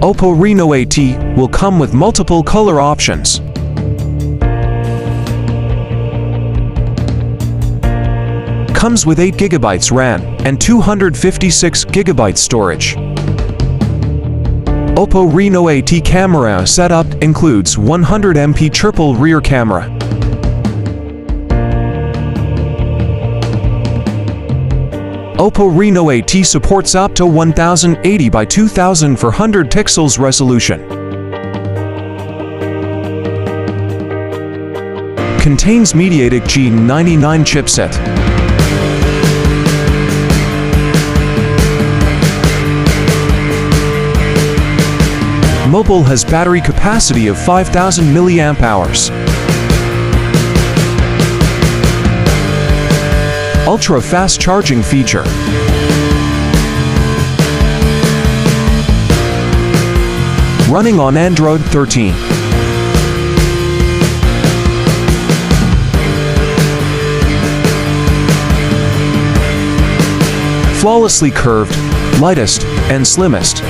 Oppo Reno AT will come with multiple color options. Comes with 8GB RAM and 256GB storage. Oppo Reno AT camera setup includes 100MP triple rear camera. Oppo Reno AT supports up to 1080 by 2400 pixels resolution. Contains MediaTek G99 chipset. Mobile has battery capacity of 5000 mAh. Ultra-fast charging feature. Running on Android 13. Flawlessly curved, lightest, and slimmest.